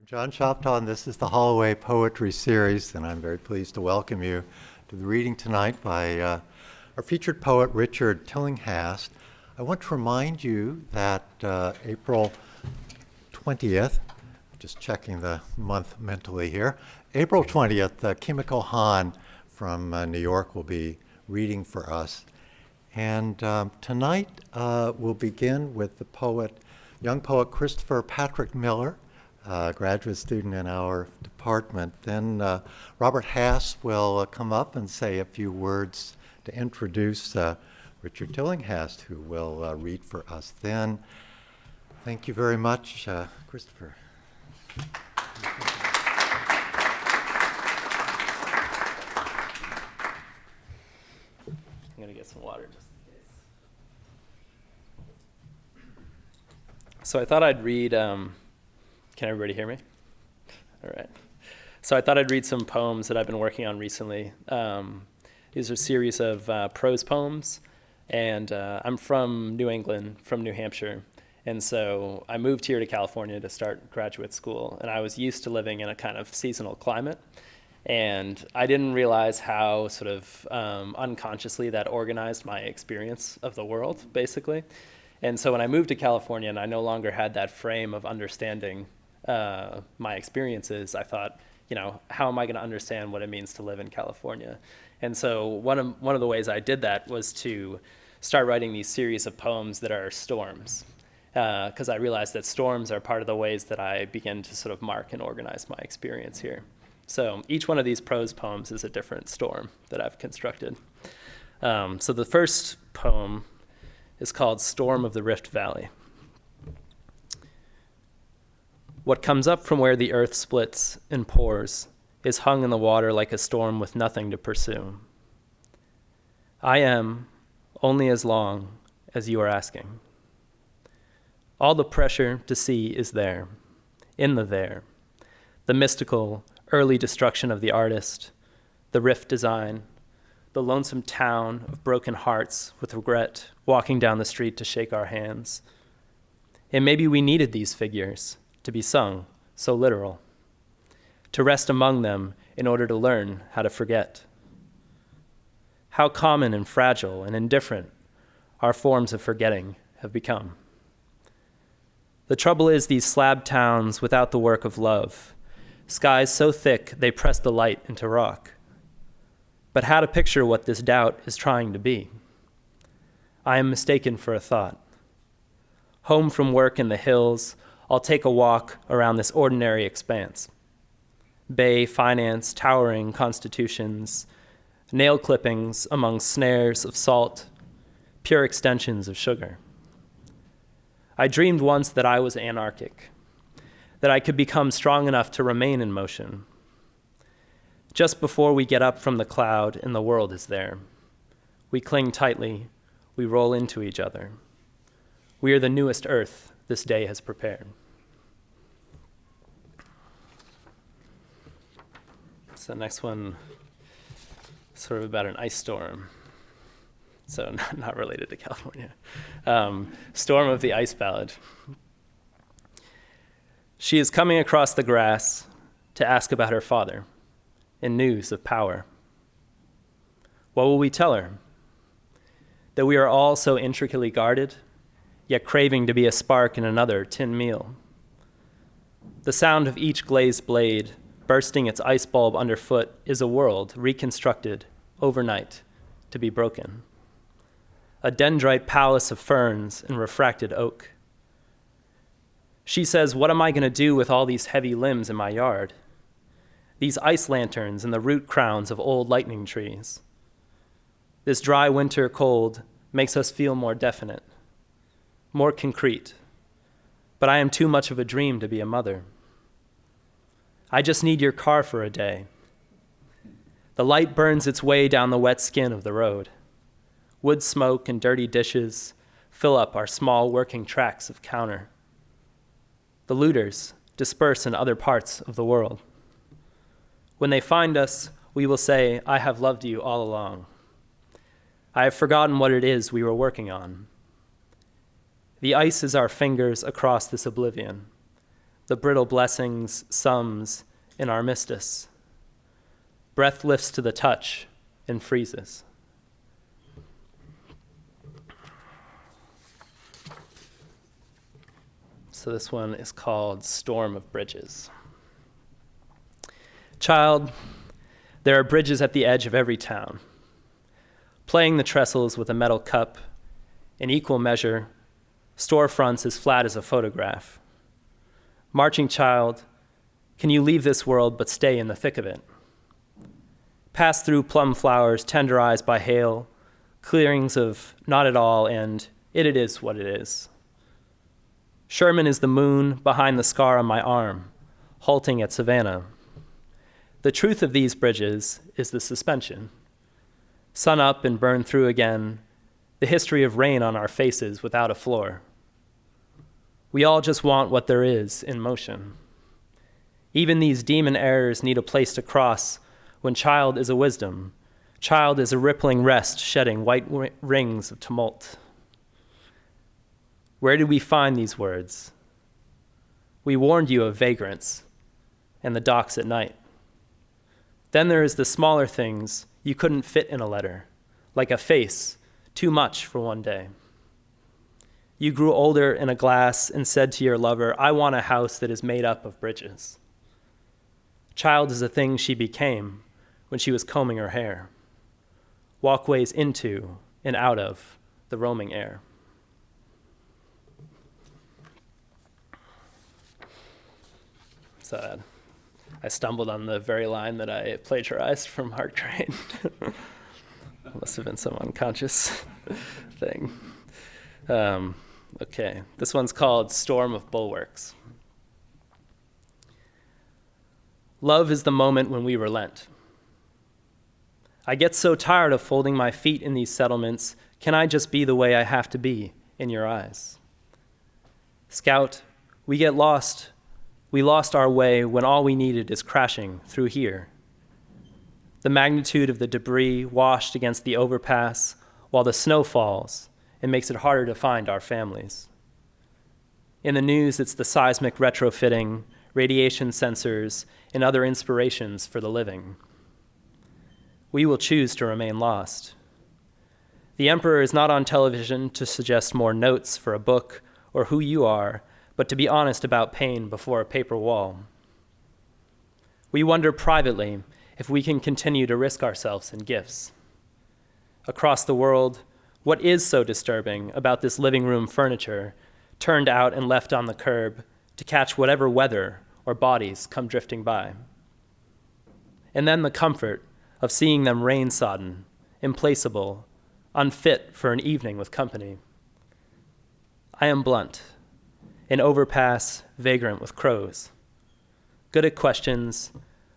John Choptaw, and this is the Holloway Poetry Series, and I'm very pleased to welcome you to the reading tonight by our featured poet, Richard Tillinghast. I want to remind you that April 20th, just checking the month mentally here, April 20th, Kimiko Han from New York will be reading for us. And tonight we'll begin with the young poet Christopher Patrick Miller, graduate student in our department. Then Robert Hass will come up and say a few words to introduce Richard Tillinghast, who will read for us then. Thank you very much, Christopher. I'm going to get some water just in case. So I thought I'd read, can everybody hear me? All right. So I thought I'd read some poems that I've been working on recently. These are a series of prose poems, and I'm from New England, from New Hampshire. And so I moved here to California to start graduate school, and I was used to living in a kind of seasonal climate. And I didn't realize how sort of unconsciously that organized my experience of the world, basically. And so when I moved to California and I no longer had that frame of understanding my experiences, I thought, how am I going to understand what it means to live in California? And so one of the ways I did that was to start writing these series of poems that are storms, because I realized that storms are part of the ways that I begin to sort of mark and organize my experience here. So each one of these prose poems is a different storm that I've constructed. So the first poem is called Storm of the Rift Valley. What comes up from where the earth splits and pours is hung in the water like a storm with nothing to pursue. I am only as long as you are asking. All the pressure to see is there, in the there, the mystical, early destruction of the artist, the rift design, the lonesome town of broken hearts with regret walking down the street to shake our hands. And maybe we needed these figures to be sung so literal, to rest among them in order to learn how to forget. How common and fragile and indifferent our forms of forgetting have become. The trouble is these slab towns without the work of love, skies so thick they press the light into rock. But how to picture what this doubt is trying to be? I am mistaken for a thought. Home from work in the hills, I'll take a walk around this ordinary expanse. Bay, finance, towering constitutions, nail clippings among snares of salt, pure extensions of sugar. I dreamed once that I was anarchic, that I could become strong enough to remain in motion. Just before we get up from the cloud and the world is there, we cling tightly, we roll into each other. We are the newest earth this day has prepared. So the next one, sort of about an ice storm. So not related to California. Storm of the Ice Ballad. She is coming across the grass to ask about her father and news of power. What will we tell her? That we are all so intricately guarded, yet craving to be a spark in another tin meal. The sound of each glazed blade bursting its ice bulb underfoot is a world reconstructed overnight to be broken. A dendrite palace of ferns and refracted oak. She says, what am I going to do with all these heavy limbs in my yard? These ice lanterns and the root crowns of old lightning trees. This dry winter cold makes us feel more definite, more concrete. But I am too much of a dream to be a mother. I just need your car for a day. The light burns its way down the wet skin of the road. Wood smoke and dirty dishes fill up our small working tracts of counter. The looters disperse in other parts of the world. When they find us, we will say, I have loved you all along. I have forgotten what it is we were working on. The ice is our fingers across this oblivion, the brittle blessings sums in armistice. Breath lifts to the touch and freezes. So this one is called Storm of Bridges. Child, there are bridges at the edge of every town. Playing the trestles with a metal cup, in equal measure, storefronts as flat as a photograph. Marching child, can you leave this world but stay in the thick of it? Pass through plum flowers tenderized by hail, clearings of not at all and it is what it is. Sherman is the moon behind the scar on my arm, halting at Savannah. The truth of these bridges is the suspension. Sun up and burn through again, the history of rain on our faces without a floor. We all just want what there is in motion. Even these demon errors need a place to cross when child is a wisdom. Child is a rippling rest shedding white rings of tumult. Where did we find these words? We warned you of vagrants and the docks at night. Then there is the smaller things you couldn't fit in a letter, like a face, too much for one day. You grew older in a glass and said to your lover, I want a house that is made up of bridges. Child is a thing she became when she was combing her hair. Walkways into and out of the roaming air. So I stumbled on the very line that I plagiarized from Hark Train. Must have been some unconscious thing. Okay, this one's called Storm of Bulwarks. Love is the moment when we relent. I get so tired of folding my feet in these settlements. Can I just be the way I have to be in your eyes? Scout, we get lost. We lost our way when all we needed is crashing through here. The magnitude of the debris washed against the overpass while the snow falls and makes it harder to find our families. In the news, it's the seismic retrofitting, radiation sensors, and other inspirations for the living. We will choose to remain lost. The emperor is not on television to suggest more notes for a book or who you are, but to be honest about pain before a paper wall. We wonder privately if we can continue to risk ourselves in gifts. Across the world, what is so disturbing about this living room furniture turned out and left on the curb to catch whatever weather or bodies come drifting by? And then the comfort of seeing them rain-sodden, implaceable, unfit for an evening with company. I am blunt, an overpass vagrant with crows, good at questions,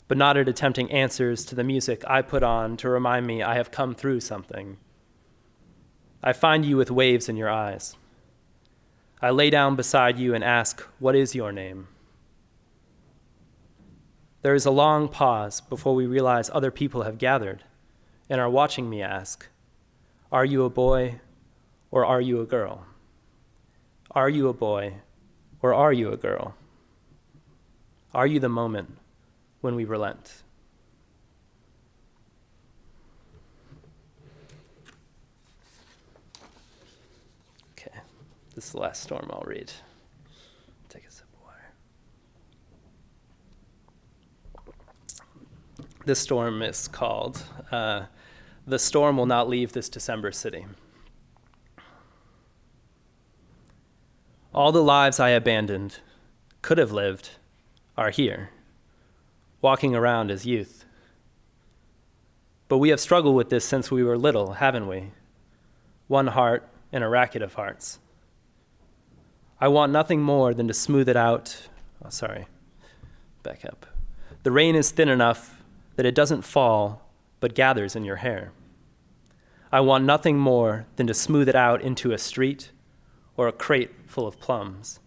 but not at attempting answers to the music I put on to remind me I have come through something. I find you with waves in your eyes. I lay down beside you and ask, what is your name? There is a long pause before we realize other people have gathered and are watching me ask, are you a boy or are you a girl? Are you a boy or are you a girl? Are you the moment when we relent? Okay, this is the last storm I'll read. Take a sip of water. This storm is called, The Storm Will Not Leave This December City. All the lives I abandoned, could have lived, are here, walking around as youth. But we have struggled with this since we were little, haven't we? One heart and a racket of hearts. I want nothing more than to smooth it out. Oh, sorry, back up. The rain is thin enough that it doesn't fall, but gathers in your hair. I want nothing more than to smooth it out into a street or a crate full of plums,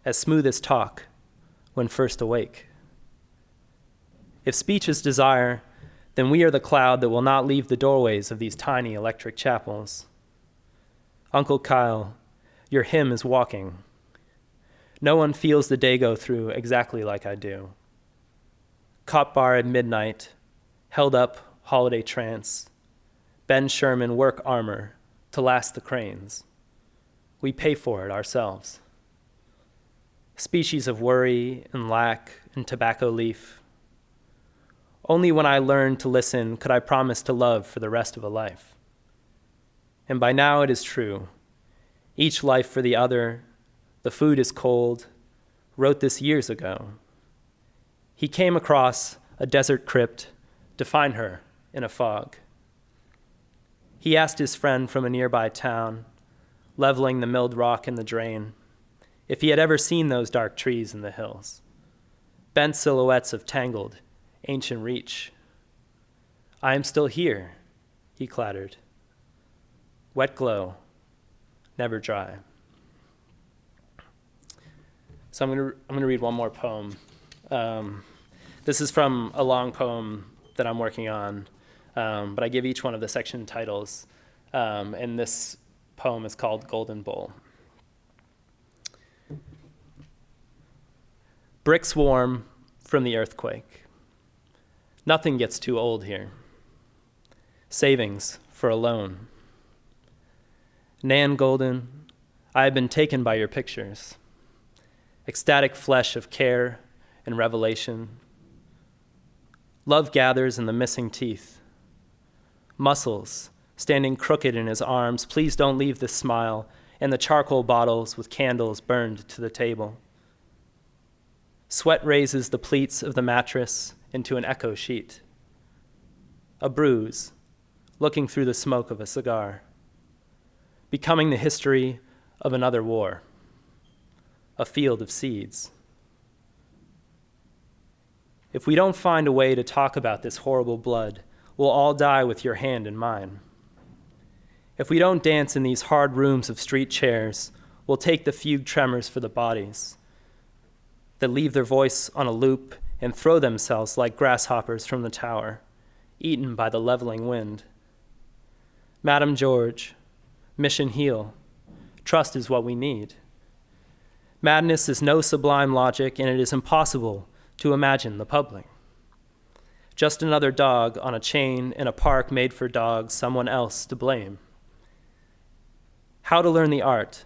as smooth as talk when first awake. If speech is desire, then we are the cloud that will not leave the doorways of these tiny electric chapels. Uncle Kyle, your hymn is walking. No one feels the day go through exactly like I do. Cop bar at midnight, held up holiday trance, Ben Sherman work armor to last the cranes. We pay for it ourselves. Species of worry and lack and tobacco leaf. Only when I learned to listen could I promise to love for the rest of a life. And by now it is true. Each life for the other, the food is cold, wrote this years ago. He came across a desert crypt to find her in a fog. He asked his friend from a nearby town, leveling the milled rock in the drain, if he had ever seen those dark trees in the hills, bent silhouettes of tangled, ancient reach. I am still here, he clattered. Wet glow, never dry. So I'm going to read one more poem. This is from a long poem that I'm working on, but I give each one of the section titles, and this poem is called Golden Bowl. Bricks warm from the earthquake. Nothing gets too old here. Savings for a loan. Nan Golden, I have been taken by your pictures. Ecstatic flesh of care and revelation. Love gathers in the missing teeth. Muscles standing crooked in his arms. Please don't leave this smile. And the charcoal bottles with candles burned to the table. Sweat raises the pleats of the mattress into an echo sheet. A bruise, looking through the smoke of a cigar. Becoming the history of another war. A field of seeds. If we don't find a way to talk about this horrible blood, we'll all die with your hand in mine. If we don't dance in these hard rooms of street chairs, we'll take the fugue tremors for the bodies that leave their voice on a loop and throw themselves like grasshoppers from the tower, eaten by the leveling wind. Madam George, mission heal. Trust is what we need. Madness is no sublime logic, and it is impossible to imagine the public. Just another dog on a chain in a park made for dogs, someone else to blame. How to learn the art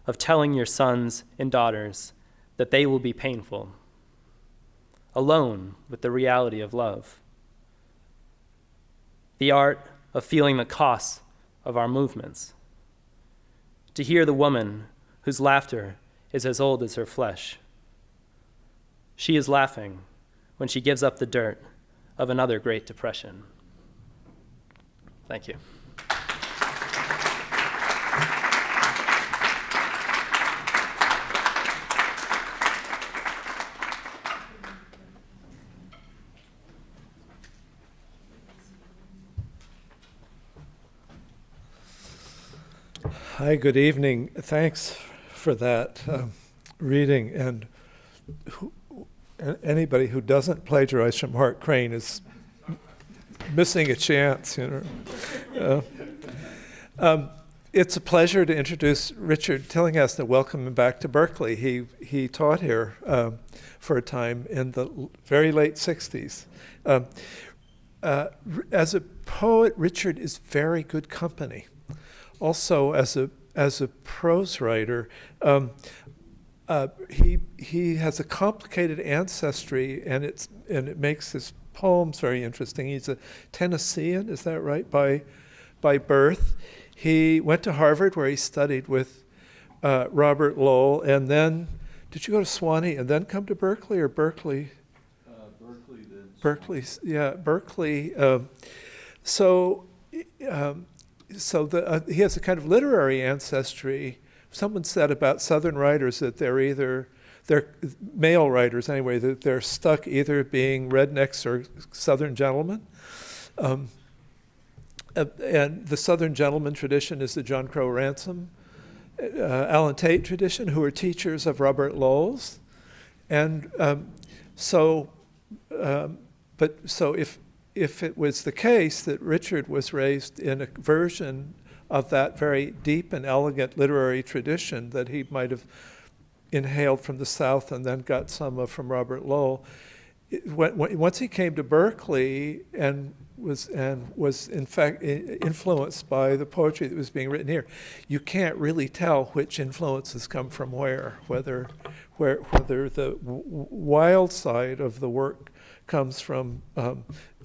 of telling your sons and daughters that they will be painful, alone with the reality of love. The art of feeling the cost of our movements. To hear the woman whose laughter is as old as her flesh. She is laughing when she gives up the dirt of another Great Depression. Thank you. Hi, good evening. Thanks for that reading. And anybody who doesn't plagiarize from Hart Crane is missing a chance, you know. It's a pleasure to introduce Richard Tillinghast and welcome him back to Berkeley. He taught here for a time in the very late 60s. As a poet, Richard is very good company. Also, as a prose writer, he has a complicated ancestry, and it makes his poems very interesting. He's a Tennessean, is that right? By birth, he went to Harvard, where he studied with Robert Lowell, and then did you go to Sewanee and then come to Berkeley, or Berkeley? Berkeley, then. Berkeley, yeah, Berkeley. So he has a kind of literary ancestry. Someone said about Southern writers that they're male writers anyway, that they're stuck either being rednecks or Southern gentlemen. And the Southern gentleman tradition is the John Crow Ransom, Allen Tate tradition, who are teachers of Robert Lowell's. And if it was the case that Richard was raised in a version of that very deep and elegant literary tradition that he might have inhaled from the South and then got some from Robert Lowell. Once he came to Berkeley and was in fact influenced by the poetry that was being written here, you can't really tell which influences come from where, whether the wild side of the work comes from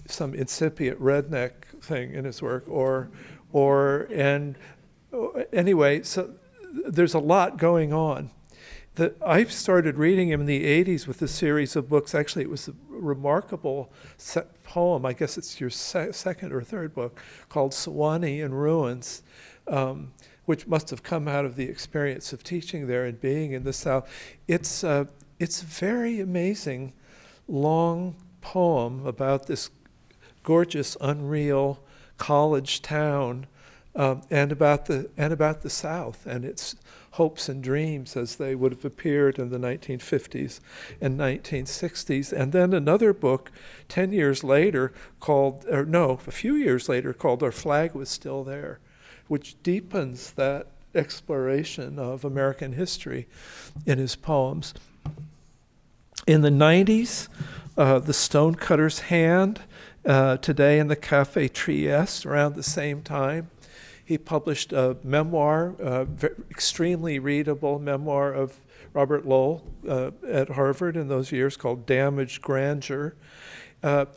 some incipient redneck thing in his work, anyway, so there's a lot going on. I started reading him in the 80s with a series of books. Actually, it was a remarkable poem. I guess it's your second or third book, called Sewanee in Ruins, which must have come out of the experience of teaching there and being in the South. It's a very amazing, long poem about this gorgeous, unreal college town, and about the South and its hopes and dreams as they would have appeared in the 1950s and 1960s. And then another book 10 years later a few years later called Our Flag Was Still There, which deepens that exploration of American history in his poems. In the 90s, The Stonecutter's Hand, today in the Café Trieste around the same time. He published a memoir, extremely readable memoir of Robert Lowell at Harvard in those years called Damaged Grandeur.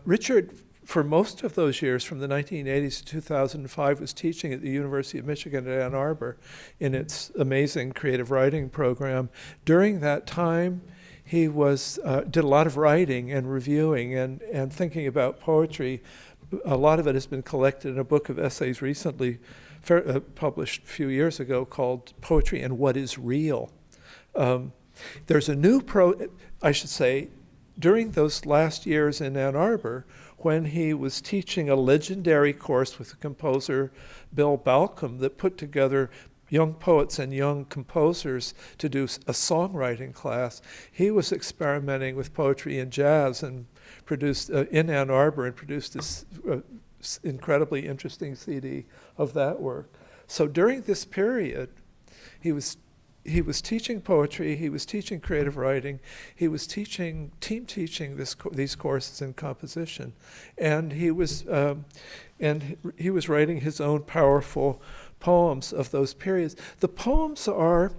Richard, for most of those years, from the 1980s to 2005, was teaching at the University of Michigan at Ann Arbor in its amazing creative writing program. During that time, he did a lot of writing and reviewing and thinking about poetry. A lot of it has been collected in a book of essays recently published a few years ago called Poetry and What is Real. There's a new during those last years in Ann Arbor, when he was teaching a legendary course with the composer Bill Balcom that put together young poets and young composers to do a songwriting class, he was experimenting with poetry and jazz and produced in Ann Arbor and produced this incredibly interesting CD of that work. So during this period, he was teaching poetry, he was teaching creative writing, he was teaching these courses in composition, and he was writing his own powerful poems of those periods. The poems are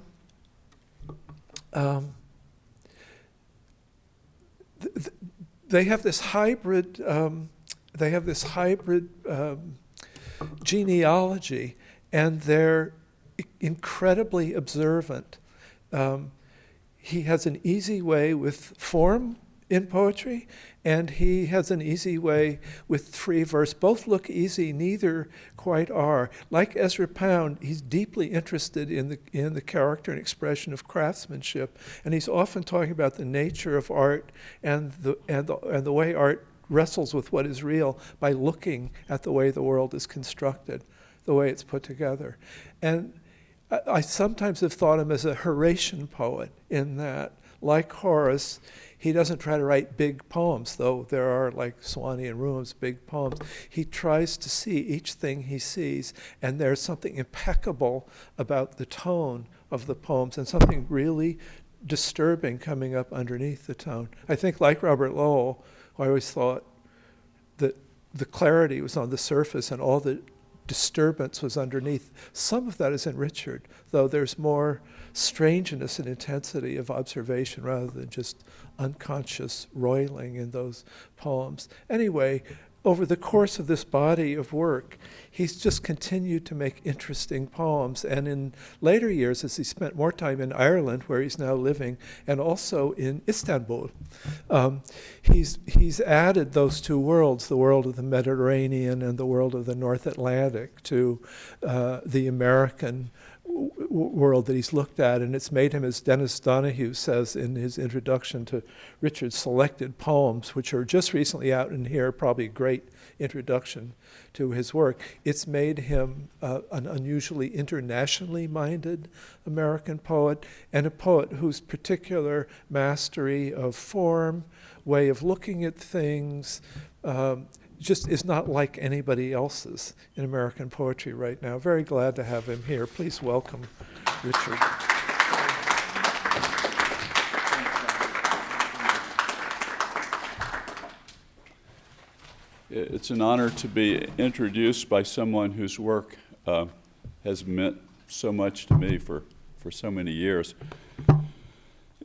they have this hybrid genealogy, and they're incredibly observant. He has an easy way with form in poetry, and he has an easy way with free verse. Both look easy, neither quite are. Like Ezra Pound, he's deeply interested in the character and expression of craftsmanship, and he's often talking about the nature of art and the way art wrestles with what is real by looking at the way the world is constructed, the way it's put together. And I sometimes have thought him as a Horatian poet in that, like Horace, he doesn't try to write big poems, though there are, like Sewanee and Ruins, big poems. He tries to see each thing he sees, and there's something impeccable about the tone of the poems and something really disturbing coming up underneath the tone. I think, like Robert Lowell, I always thought that the clarity was on the surface and all the disturbance was underneath. Some of that is in Richard, though there's more strangeness and intensity of observation rather than just unconscious roiling in those poems. Anyway, over the course of this body of work, he's just continued to make interesting poems. And in later years, as he spent more time in Ireland, where he's now living, and also in Istanbul, he's added those two worlds, the world of the Mediterranean and the world of the North Atlantic, to the American world that he's looked at, and it's made him, as Dennis Donahue says in his introduction to Richard's selected poems, which are just recently out in here, probably a great introduction to his work. It's made him an unusually internationally minded American poet, and a poet whose particular mastery of form, way of looking at things, just is not like anybody else's in American poetry right now. Very glad to have him here. Please welcome Richard. It's an honor to be introduced by someone whose work has meant so much to me for so many years.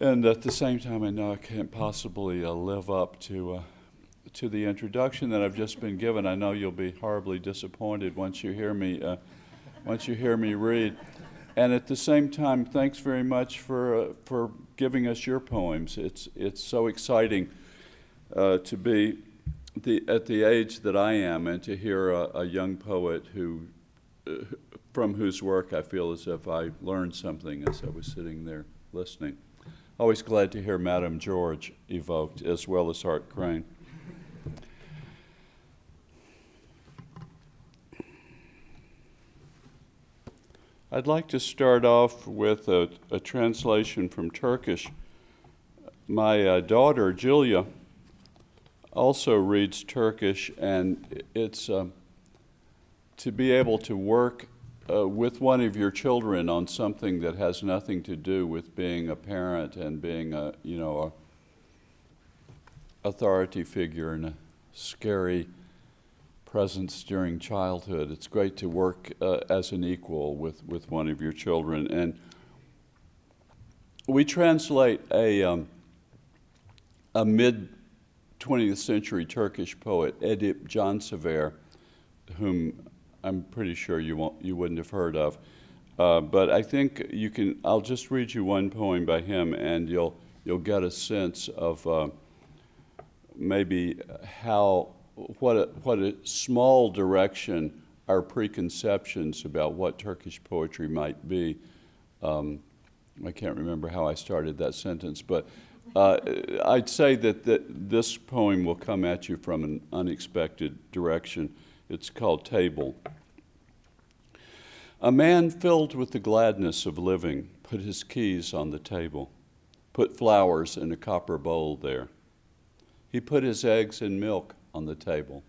And at the same time, I know I can't possibly live up to the introduction that I've just been given. I know you'll be horribly disappointed once you hear me read. And at the same time, thanks very much for giving us your poems. It's so exciting to be at the age that I am and to hear a young poet from whose work I feel as if I learned something as I was sitting there listening. Always glad to hear Madame George evoked, as well as Hart Crane. I'd like to start off with a translation from Turkish. My daughter, Julia, also reads Turkish, and it's to be able to work with one of your children on something that has nothing to do with being a parent and being a authority figure and a scary presence during childhood. It's great to work as an equal with one of your children. And we translate a mid-20th century Turkish poet, Edip Cansever, whom I'm pretty sure you wouldn't have heard of. But I think I'll just read you one poem by him, and you'll get a sense of maybe what a small direction our preconceptions about what Turkish poetry might be. I can't remember how I started that sentence, but I'd say that this poem will come at you from an unexpected direction. It's called Table. A man filled with the gladness of living put his keys on the table, put flowers in a copper bowl there. He put his eggs and milk on the table.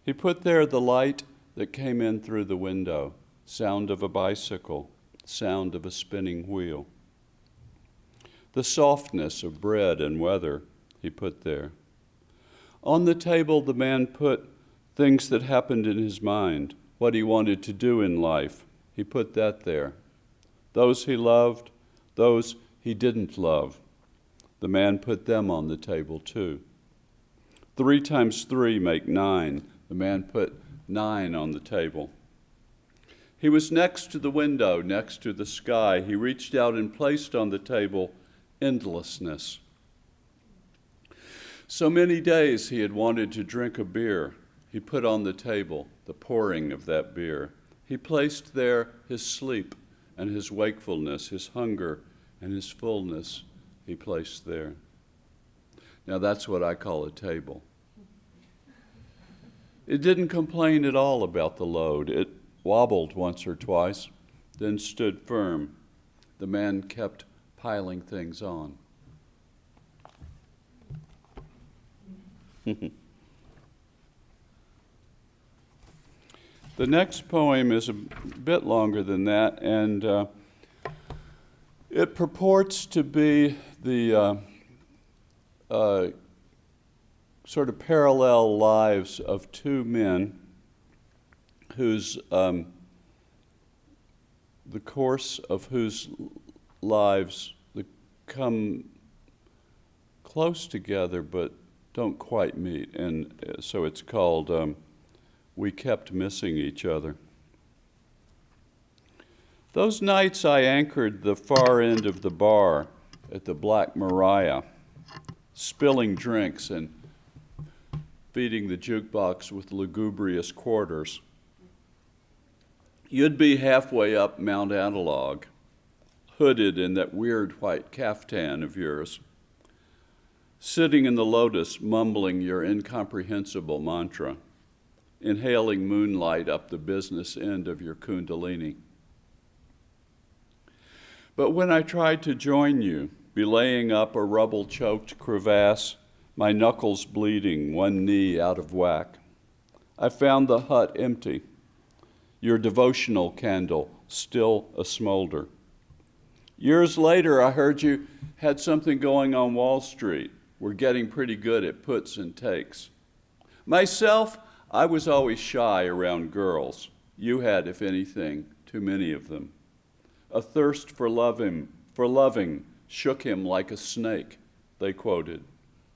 He put there the light that came in through the window, sound of a bicycle, sound of a spinning wheel. The softness of bread and weather he put there. On the table the man put things that happened in his mind, what he wanted to do in life. He put that there. Those he loved, those he didn't love. The man put them on the table too. 3 times 3 make 9. The man put 9 on the table. He was next to the window, next to the sky. He reached out and placed on the table endlessness. So many days he had wanted to drink a beer. He put on the table the pouring of that beer. He placed there his sleep and his wakefulness, his hunger and his fullness he placed there. Now that's what I call a table. It didn't complain at all about the load. It wobbled once or twice, then stood firm. The man kept piling things on. The next poem is a bit longer than that, and it purports to be the sort of parallel lives of 2 men whose the course of whose lives come close together but don't quite meet, and so it's called We Kept Missing Each Other. Those nights I anchored the far end of the bar at the Black Maria, spilling drinks and feeding the jukebox with lugubrious quarters. You'd be halfway up Mount Analog, hooded in that weird white caftan of yours, sitting in the lotus mumbling your incomprehensible mantra, inhaling moonlight up the business end of your kundalini. But when I tried to join you, belaying up a rubble-choked crevasse, my knuckles bleeding, one knee out of whack, I found the hut empty, your devotional candle still a smolder. Years later, I heard you had something going on Wall Street. We're getting pretty good at puts and takes. Myself, I was always shy around girls. You had, if anything, too many of them. A thirst for loving shook him like a snake, they quoted.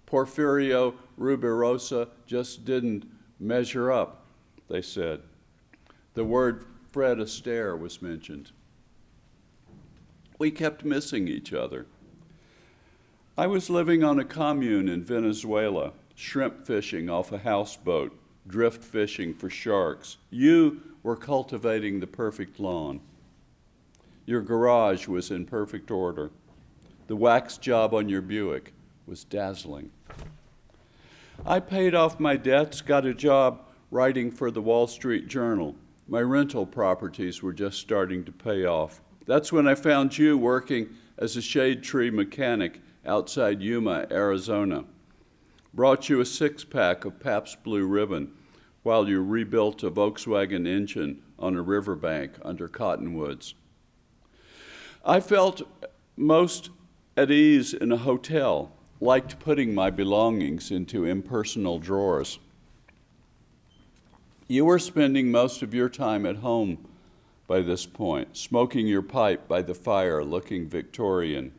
Porfirio Rubirosa just didn't measure up, they said. The word Fred Astaire was mentioned. We kept missing each other. I was living on a commune in Venezuela, shrimp fishing off a houseboat, drift fishing for sharks. You were cultivating the perfect lawn. Your garage was in perfect order. The wax job on your Buick was dazzling. I paid off my debts, got a job writing for the Wall Street Journal. My rental properties were just starting to pay off. That's when I found you working as a shade tree mechanic outside Yuma, Arizona. Brought you a six-pack of Pabst Blue Ribbon while you rebuilt a Volkswagen engine on a riverbank under cottonwoods. I felt most at ease in a hotel, liked putting my belongings into impersonal drawers. You were spending most of your time at home by this point, smoking your pipe by the fire, looking Victorian.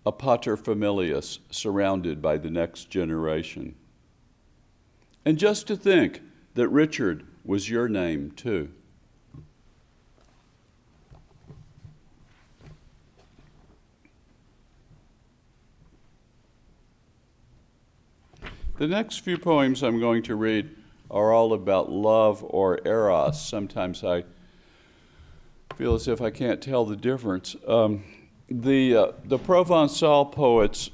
A paterfamilias surrounded by the next generation. And just to think that Richard was your name, too. The next few poems I'm going to read are all about love or eros. Sometimes I feel as if I can't tell the difference. The Provençal poets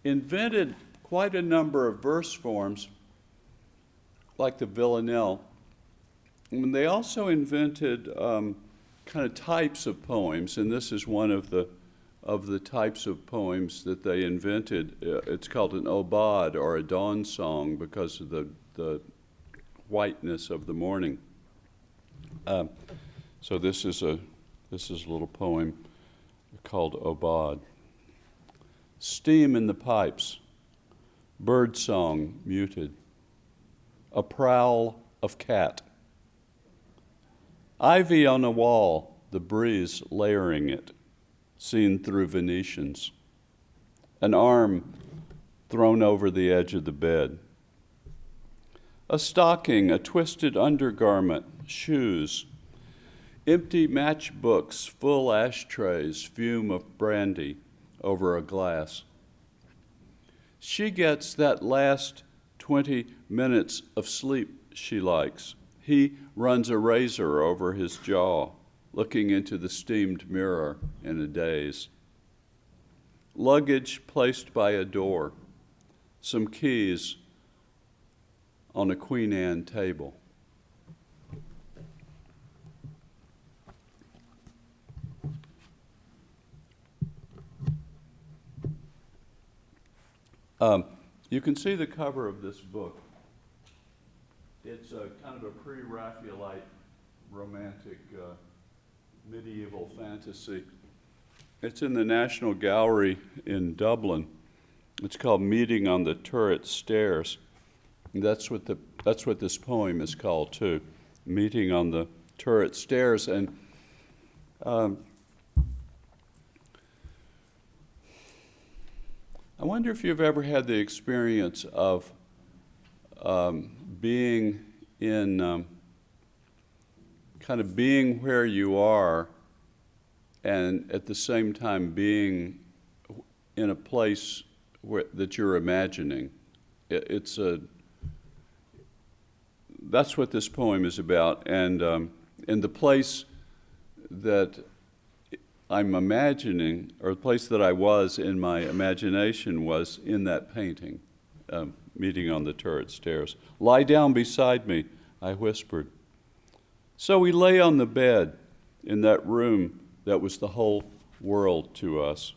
invented quite a number of verse forms, like the villanelle. And they also invented kind of types of poems, and this is one of the types of poems that they invented. It's called an aubade, or a dawn song, because of the whiteness of the morning. So this is a little poem called Aubade. Steam in the pipes, bird song muted, a prowl of cat. Ivy on a wall, the breeze layering it, seen through Venetians. An arm thrown over the edge of the bed. A stocking, a twisted undergarment, shoes, empty matchbooks, full ashtrays, fume of brandy over a glass. She gets that last 20 minutes of sleep she likes. He runs a razor over his jaw, looking into the steamed mirror in a daze. Luggage placed by a door, some keys on a Queen Anne table. You can see the cover of this book. It's a kind of a pre-Raphaelite romantic medieval fantasy. It's in the National Gallery in Dublin. It's called Meeting on the Turret Stairs. And that's what this poem is called too, Meeting on the Turret Stairs. And I wonder if you've ever had the experience of being in kind of being where you are, and at the same time being in a place that you're imagining. That's what this poem is about, and the place that I'm imagining, or the place that I was in my imagination, was in that painting, Meeting on the Turret Stairs. Lie down beside me, I whispered. So we lay on the bed in that room that was the whole world to us.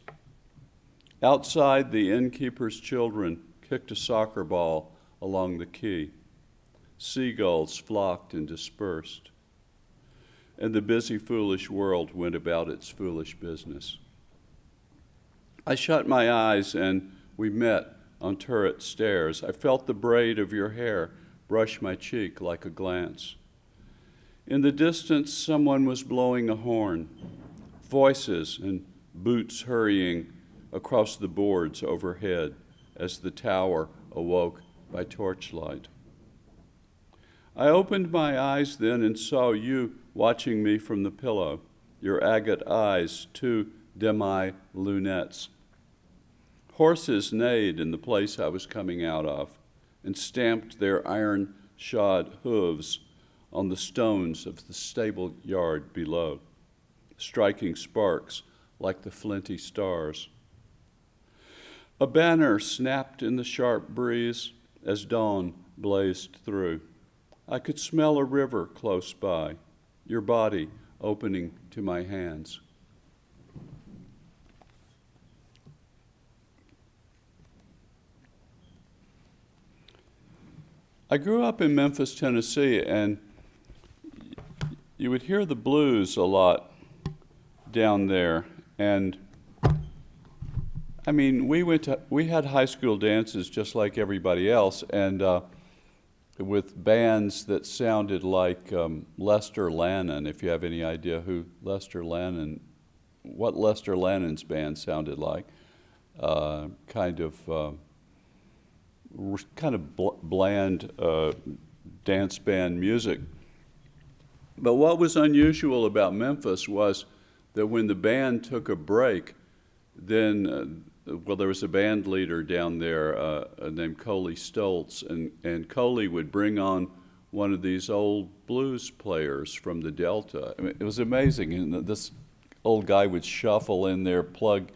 Outside, the innkeeper's children kicked a soccer ball along the quay. Seagulls flocked and dispersed. And the busy, foolish world went about its foolish business. I shut my eyes and we met on turret stairs. I felt the braid of your hair brush my cheek like a glance. In the distance, someone was blowing a horn, voices and boots hurrying across the boards overhead as the tower awoke by torchlight. I opened my eyes then and saw you watching me from the pillow, your agate eyes, 2 demi-lunettes. Horses neighed in the place I was coming out of and stamped their iron-shod hooves on the stones of the stable yard below, striking sparks like the flinty stars. A banner snapped in the sharp breeze as dawn blazed through. I could smell a river close by, your body opening to my hands. I grew up in Memphis, Tennessee, and you would hear the blues a lot down there. And I mean, we had high school dances just like everybody else, and with bands that sounded like Lester Lannon, if you have any idea what Lester Lannon's band sounded like. Kind of bland dance band music. But what was unusual about Memphis was that when the band took a break, then, there was a band leader down there named Coley Stoltz, and Coley would bring on one of these old blues players from the Delta. I mean, it was amazing. And this old guy would shuffle in there, plug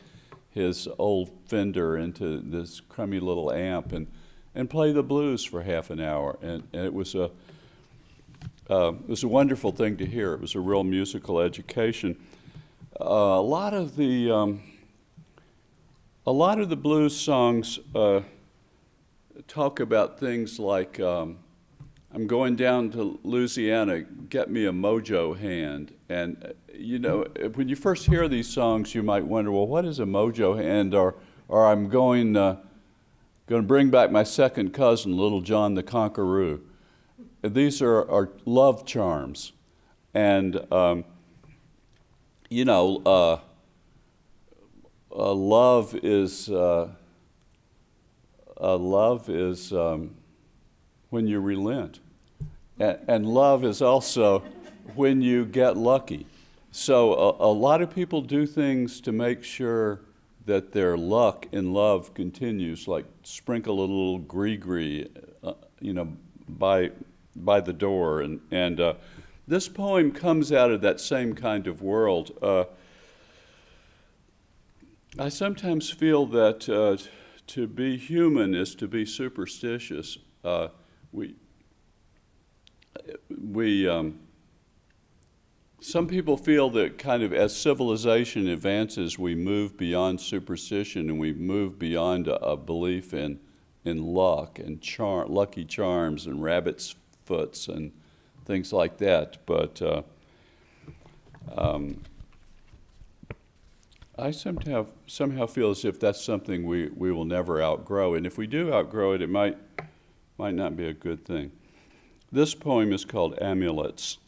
his old Fender into this crummy little amp, and play the blues for half an hour. And it was a wonderful thing to hear. It was a real musical education. A lot of the blues songs talk about things like, I'm going down to Louisiana, get me a mojo hand. And, when you first hear these songs, you might wonder, well, what is a mojo hand? Or I'm going to bring back my second cousin, Little John the Conqueror. These are love charms. And, love is when you relent, and love is also when you get lucky. So a lot of people do things to make sure that their luck in love continues, like sprinkle a little gree-gree, by the door, and this poem comes out of that same kind of world. I sometimes feel that to be human is to be superstitious. Some people feel that kind of as civilization advances, we move beyond superstition and we move beyond a belief in luck and lucky charms and rabbit's foots and things like that. But I somehow feel as if that's something we will never outgrow. And if we do outgrow it, it might not be a good thing. This poem is called Amulets.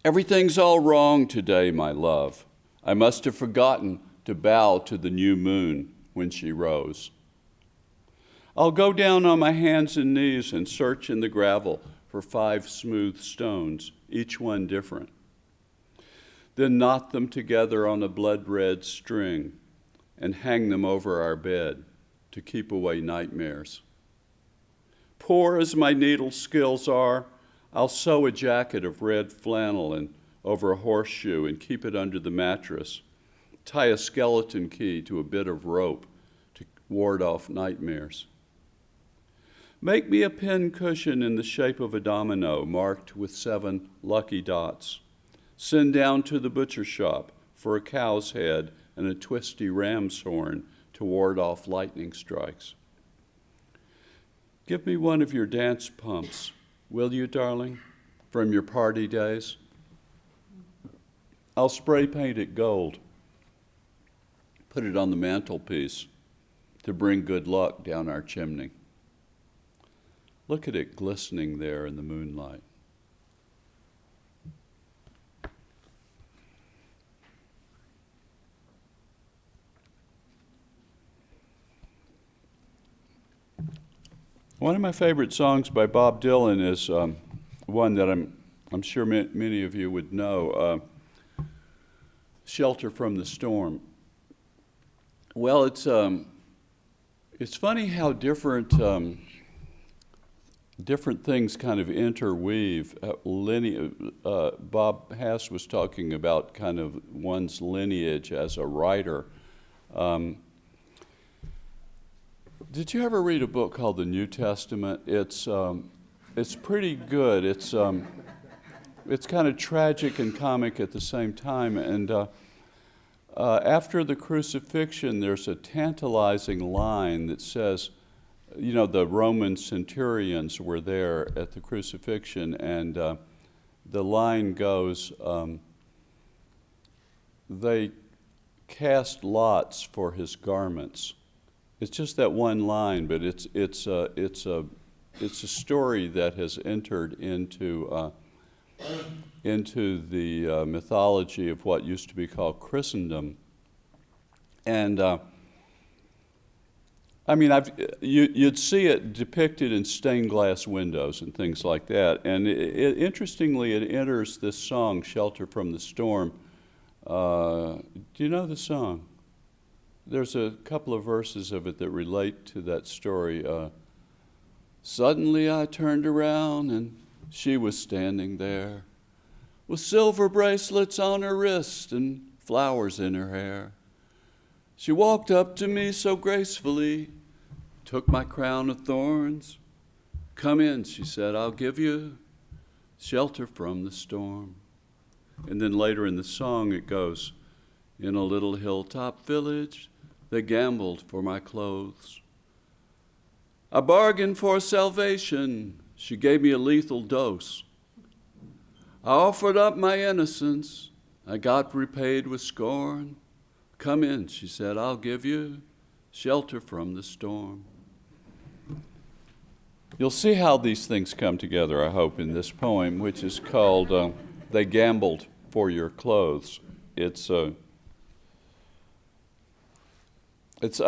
Everything's all wrong today, my love. I must have forgotten to bow to the new moon when she rose. I'll go down on my hands and knees and search in the gravel for 5 smooth stones, each one different. Then knot them together on a blood-red string and hang them over our bed to keep away nightmares. Poor as my needle skills are, I'll sew a jacket of red flannel and over a horseshoe and keep it under the mattress, tie a skeleton key to a bit of rope to ward off nightmares. Make me a pin cushion in the shape of a domino marked with 7 lucky dots. Send down to the butcher shop for a cow's head and a twisty ram's horn to ward off lightning strikes. Give me one of your dance pumps, will you, darling, from your party days? I'll spray paint it gold, put it on the mantelpiece, to bring good luck down our chimney. Look at it glistening there in the moonlight. One of my favorite songs by Bob Dylan is one that I'm sure many of you would know, "Shelter from the Storm." Well, it's funny how different things kind of interweave. Bob Hass was talking about kind of one's lineage as a writer. Did you ever read a book called The New Testament? It's pretty good. It's kind of tragic and comic at the same time. And after the crucifixion, there's a tantalizing line that says, you know, the Roman centurions were there at the crucifixion, and the line goes, they cast lots for his garments. It's just that one line, but it's a story that has entered into the mythology of what used to be called Christendom. And I mean, you'd see it depicted in stained glass windows and things like that. And interestingly, it enters this song, "Shelter from the Storm." Do you know the song? There's a couple of verses of it that relate to that story. Suddenly I turned around and she was standing there with silver bracelets on her wrist and flowers in her hair. She walked up to me so gracefully, took my crown of thorns. "Come in," she said, "I'll give you shelter from the storm." And then later in the song it goes, "In a little hilltop village, they gambled for my clothes. I bargained for salvation. She gave me a lethal dose. I offered up my innocence. I got repaid with scorn. Come in," she said, "I'll give you shelter from the storm." You'll see how these things come together, I hope, in this poem, which is called "They Gambled for Your Clothes." I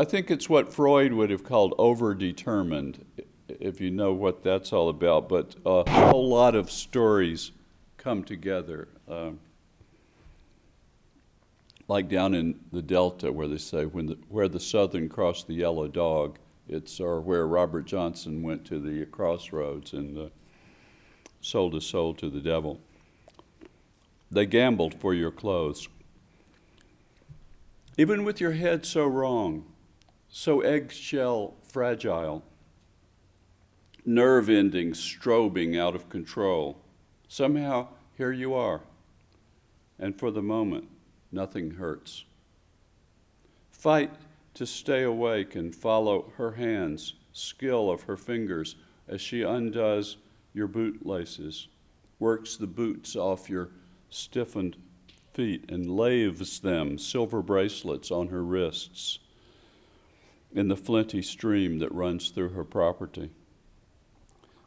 think it's what Freud would have called overdetermined, if you know what that's all about. But a whole lot of stories come together, like down in the Delta, where they say where the Southern crossed the yellow dog. Or where Robert Johnson went to the crossroads and sold his soul to the devil. They gambled for your clothes. Even with your head so wrong, so eggshell fragile, nerve endings strobing out of control, somehow here you are, and for the moment, nothing hurts. Fight to stay awake and follow her hands, skill of her fingers as she undoes your bootlaces, works the boots off your stiffened feet and laves them, silver bracelets on her wrists, in the flinty stream that runs through her property.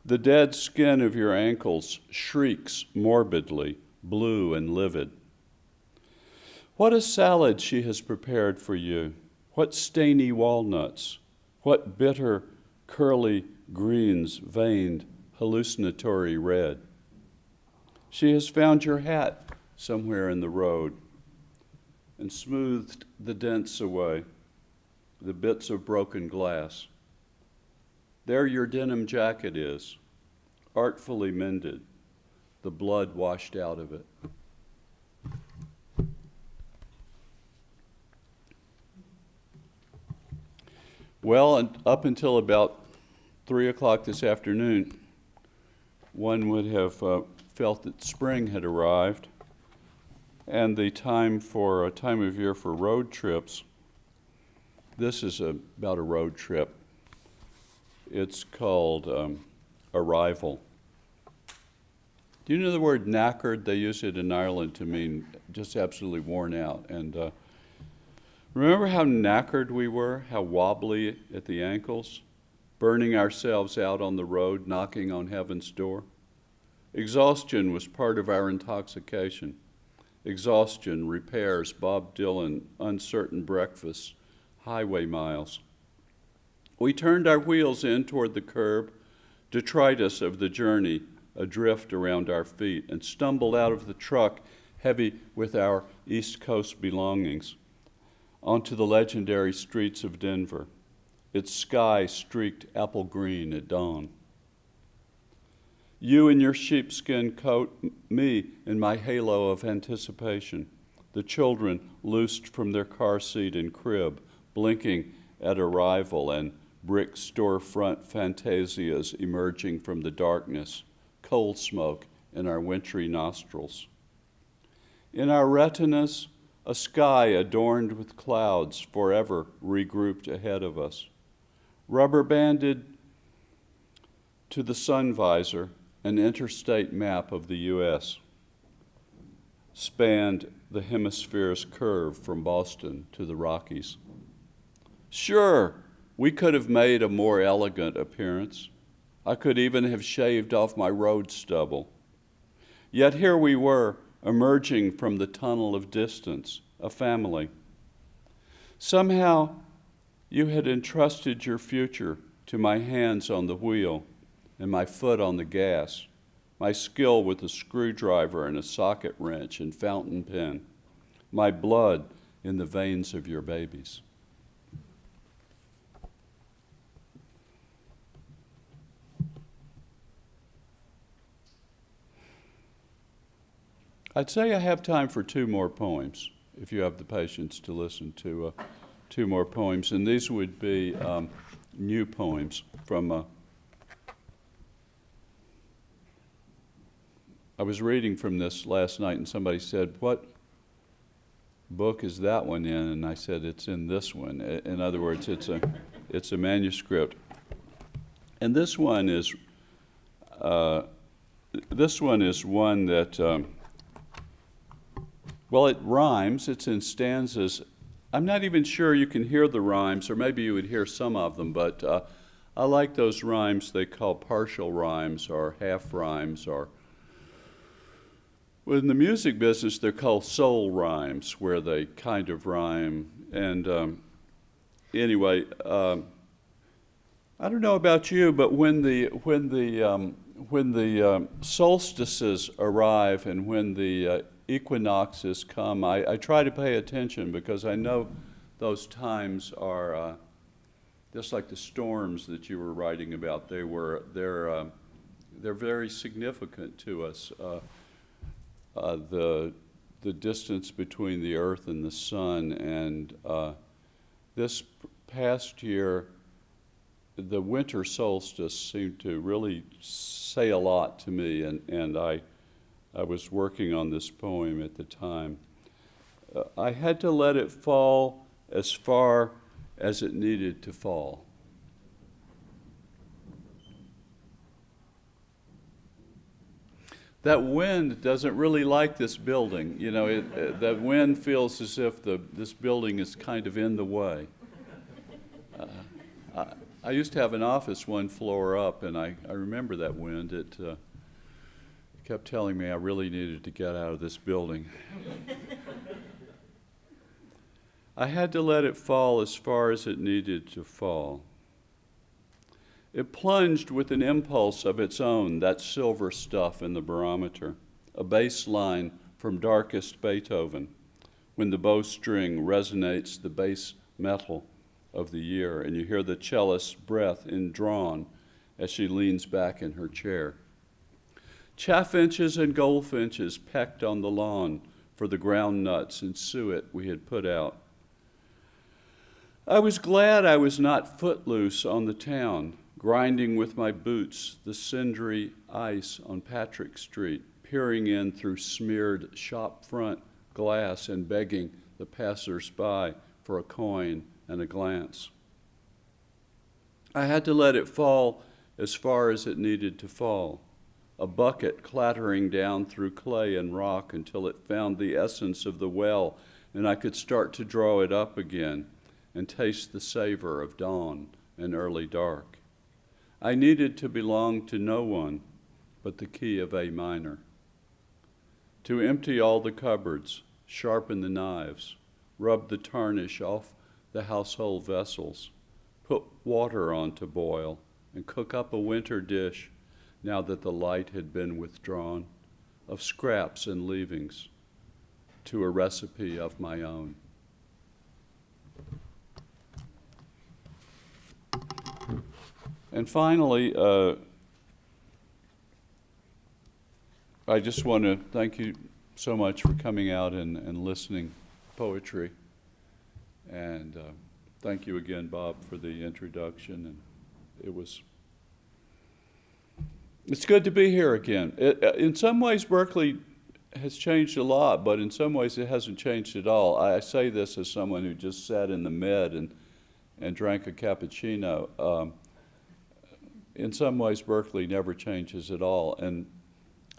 The dead skin of your ankles shrieks morbidly, blue and livid. What a salad she has prepared for you. What stainy walnuts. What bitter, curly greens veined, hallucinatory red. She has found your hat somewhere in the road and smoothed the dents away, the bits of broken glass. There your denim jacket is, artfully mended, the blood washed out of it. Well, and up until about 3 o'clock this afternoon, one would have felt that spring had arrived, and the time of year for road trips. This is about a road trip. It's called arrival. Do you know the word knackered? They use it in Ireland to mean just absolutely worn out. And Remember how knackered we were, how wobbly at the ankles, burning ourselves out on the road, knocking on heaven's door? Exhaustion was part of our intoxication. Exhaustion, repairs, Bob Dylan, uncertain breakfasts, highway miles. We turned our wheels in toward the curb, detritus of the journey adrift around our feet, and stumbled out of the truck heavy with our East Coast belongings onto the legendary streets of Denver, its sky streaked apple green at dawn. You in your sheepskin coat, me in my halo of anticipation, the children loosed from their car seat and crib, blinking at arrival, and brick storefront fantasias emerging from the darkness, coal smoke in our wintry nostrils. In our retinas, a sky adorned with clouds forever regrouped ahead of us. Rubber banded to the sun visor, an interstate map of the U.S. spanned the hemisphere's curve from Boston to the Rockies. Sure, we could have made a more elegant appearance. I could even have shaved off my road stubble. Yet here we were, emerging from the tunnel of distance, a family. Somehow, you had entrusted your future to my hands on the wheel and my foot on the gas, my skill with a screwdriver and a socket wrench and fountain pen, my blood in the veins of your babies. I'd say I have time for two more poems, if you have the patience to listen to two more poems. And these would be new poems from, I was reading from this last night and somebody said, what book is that one in? And I said, it's in this one. In other words, it's a manuscript. And this one is one that, well, it rhymes, it's in stanzas. I'm not even sure you can hear the rhymes, or maybe you would hear some of them, but I like those rhymes they call partial rhymes or half rhymes, or well, in the music business they're called soul rhymes, where they kind of rhyme. And anyway, I don't know about you, but when the solstices arrive and when the equinoxes come, I try to pay attention, because I know those times are just like the storms that you were writing about. They're very significant to us. The distance between the earth and the sun, and this past year, the winter solstice seemed to really say a lot to me, and I was working on this poem at the time. I had to let it fall as far as it needed to fall. That wind doesn't really like this building. You know, that wind feels as if this building is kind of in the way. I used to have an office one floor up, and I remember that wind. It kept telling me I really needed to get out of this building. I had to let it fall as far as it needed to fall. It plunged with an impulse of its own, that silver stuff in the barometer, a bass line from darkest Beethoven, when the bowstring resonates the bass metal of the year, and you hear the cellist's breath indrawn as she leans back in her chair. Chaffinches and goldfinches pecked on the lawn for the ground nuts and suet we had put out. I was glad I was not footloose on the town, grinding with my boots the cindery ice on Patrick Street, peering in through smeared shop front glass and begging the passers-by for a coin and a glance. I had to let it fall as far as it needed to fall, a bucket clattering down through clay and rock until it found the essence of the well and I could start to draw it up again and taste the savor of dawn and early dark. I needed to belong to no one but the key of A minor. To empty all the cupboards, sharpen the knives, rub the tarnish off the household vessels, put water on to boil, and cook up a winter dish, now that the light had been withdrawn, of scraps and leavings, to a recipe of my own. And finally, I just want to thank you so much for coming out and listening to poetry. And thank you again, Bob, for the introduction. And it's good to be here again. In some ways, Berkeley has changed a lot, but in some ways it hasn't changed at all. I say this as someone who just sat in the Med and drank a cappuccino. In some ways, Berkeley never changes at all, and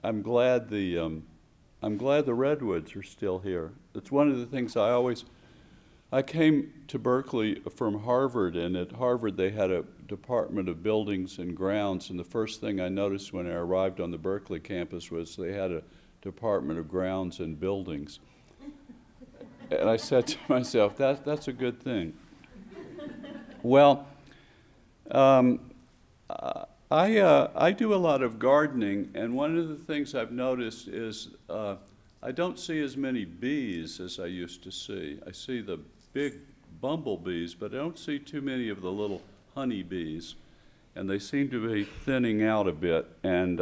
I'm glad the redwoods are still here. It's one of the things I came to Berkeley from Harvard, and at Harvard they had a Department of Buildings and Grounds, and the first thing I noticed when I arrived on the Berkeley campus was they had a Department of Grounds and Buildings. And I said to myself, that's a good thing. Well, I do a lot of gardening, and one of the things I've noticed is I don't see as many bees as I used to see. I see the big bumblebees, but I don't see too many of the little honeybees, and they seem to be thinning out a bit. And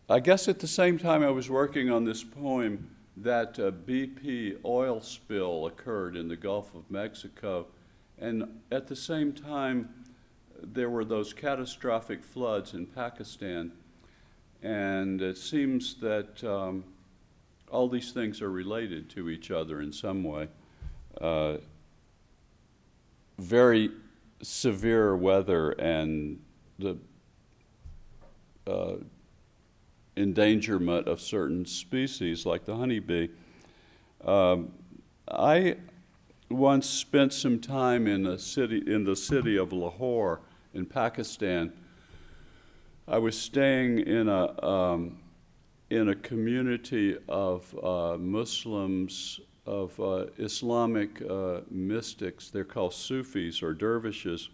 I guess at the same time I was working on this poem, that BP oil spill occurred in the Gulf of Mexico, and at the same time there were those catastrophic floods in Pakistan, and it seems that all these things are related to each other in some way. Very severe weather and the endangerment of certain species like the honeybee. I once spent some time in the city of Lahore in Pakistan. I was staying in a community of Muslims, of Islamic mystics. They're called Sufis or dervishes.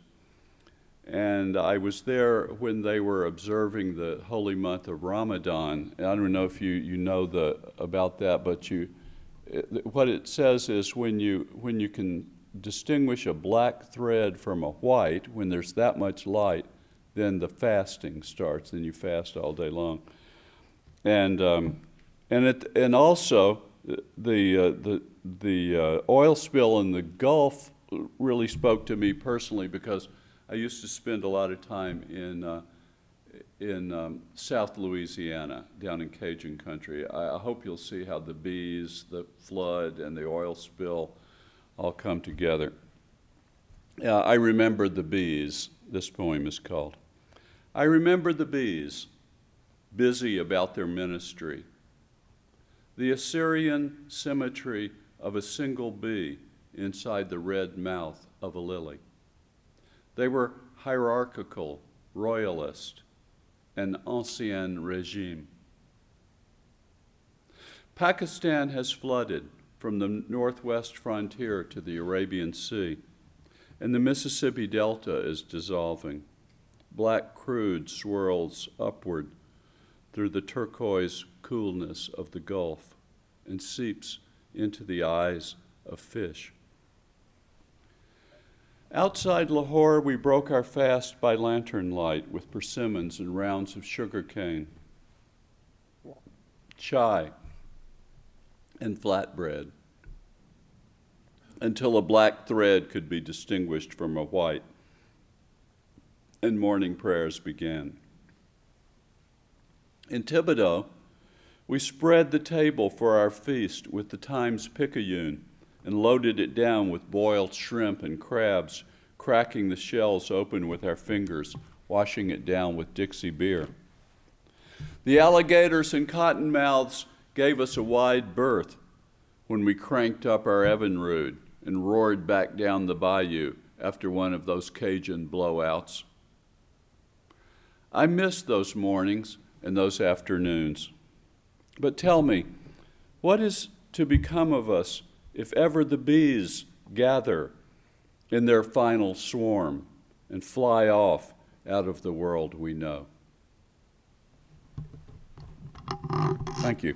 And I was there when they were observing the holy month of Ramadan. And I don't know if you know about that, but what it says is when you can distinguish a black thread from a white, when there's that much light, then the fasting starts, and you fast all day long. And also the oil spill in the Gulf really spoke to me personally, because I used to spend a lot of time in South Louisiana, down in Cajun country. I hope you'll see how the bees, the flood, and the oil spill all come together. I remember the bees, this poem is called. I remember the bees, busy about their ministry. The Assyrian symmetry of a single bee inside the red mouth of a lily. They were hierarchical, royalist, and ancien regime. Pakistan has flooded from the northwest frontier to the Arabian Sea, and the Mississippi Delta is dissolving. Black crude swirls upward through the turquoise coolness of the Gulf and seeps into the eyes of fish. Outside Lahore, we broke our fast by lantern light with persimmons and rounds of sugar cane, chai, and flatbread, until a black thread could be distinguished from a white, and morning prayers began. In Thibodeau, we spread the table for our feast with the Times Picayune and loaded it down with boiled shrimp and crabs, cracking the shells open with our fingers, washing it down with Dixie beer. The alligators and cottonmouths gave us a wide berth when we cranked up our Evinrude and roared back down the bayou after one of those Cajun blowouts. I miss those mornings and those afternoons. But tell me, what is to become of us if ever the bees gather in their final swarm and fly off out of the world we know? Thank you.